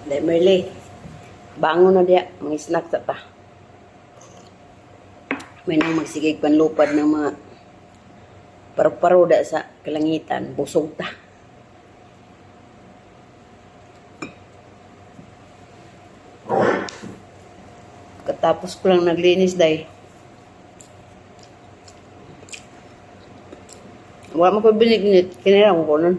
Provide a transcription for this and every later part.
Dahil Merle, bangon na diya, mga snack sa ta. May nang magsigig panlupad ng mga paru-paroda sa kalangitan, busog ta. Katapos ko lang naglinis dahil wala mo ko binignit, kinirang ko nun.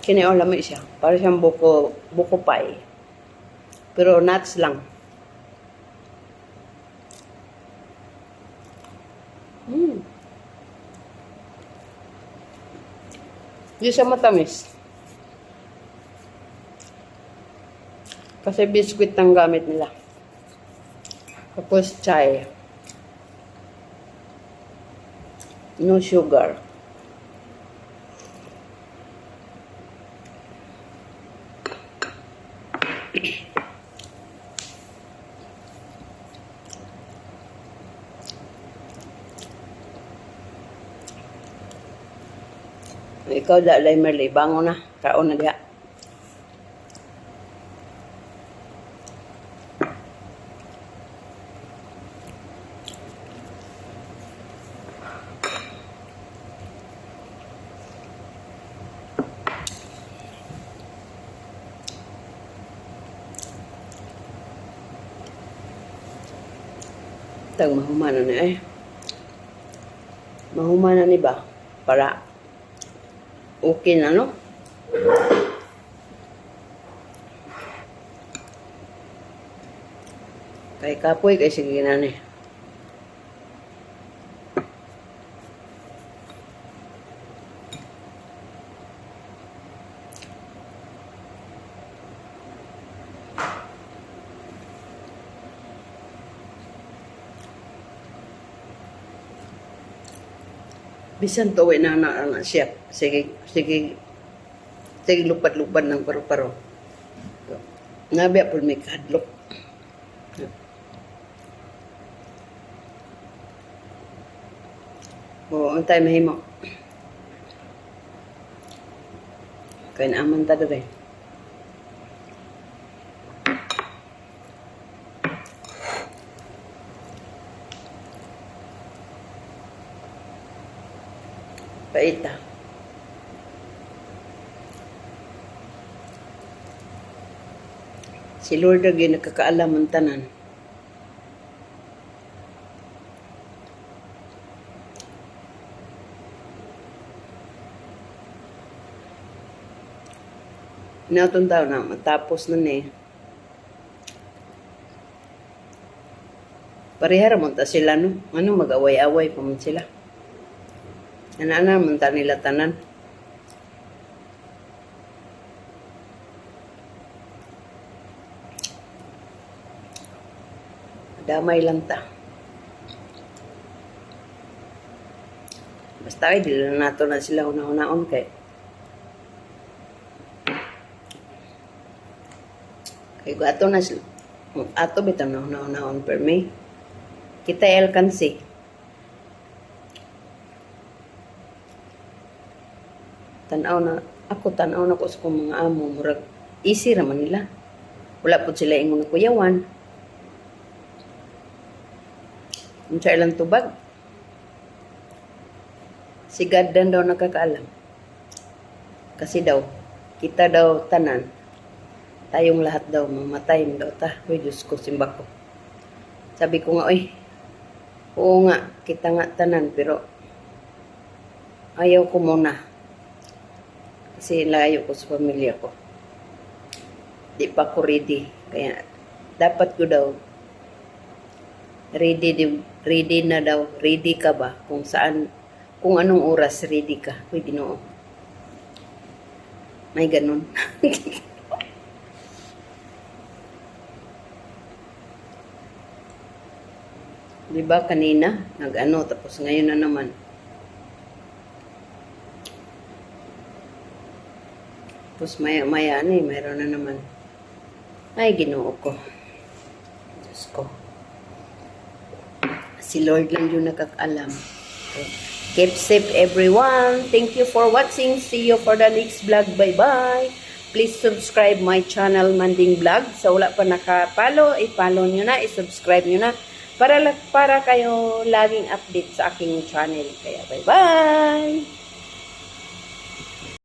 Kini lamig siya. Para siyang buko pie. Pero nuts lang. Hindi siya matamis. Kasi biscuit ang gamit nila. Tapos chai. No sugar. Ikaw dalay Merle, bangon na. Kaon na diha. Tag mahumana na eh. Mahumana ni ba? Para okay na, no? Kay kapoy, kay sige na ni. Bisan tuwi na siya. Sige lupad-lupad ng paru-paro. Nabi po may kadlok. Oo, ang tayo mahimo. Kaya naaman ta doon eh. Paita. Si Lord lagi nakakaalam ang tanan. Inatong tao na matapos na eh. Parehara mo ta sila no. Ano mag-away-away pa man sila. Ana man ta nila tanan. Damay lang ta. Basta ay dili na nato na sila una-unaon kay ato na sila. Ato bitaw na una-unaon per me. Kita alkansi. Tanaw na ko sa kong mga amo, murag easy raman nila. Wala po sila ingon na kuyawan. Unsa ilang tubag. Si God dan daw nakakaalam. Kasi daw, kita daw tanan, tayong lahat daw, mamatay daw ta. Uy, Diyos ko, simba ko. Sabi ko nga, oo nga, kita nga tanan, pero ayaw ko muna. Kasi layo ko sa pamilya ko. Di pa ko ready. Kaya dapat ko daw ready na daw. Ready ka ba? Kung anong oras ready ka. Uy, Ginoo. May ganun. Diba kanina? Nag-ano, tapos ngayon na naman. Tapos maya-maya mayroon na naman. Ay, Ginoo ko. Diyos ko. Si Lord lang yung nakakaalam. So, keep safe everyone. Thank you for watching. See you for the next vlog. Bye-bye. Please subscribe my channel, Manding Vlog. Sa wala pa nakapalo, i-follow nyo na, i-subscribe nyo na para kayo laging update sa aking channel. Kaya bye-bye!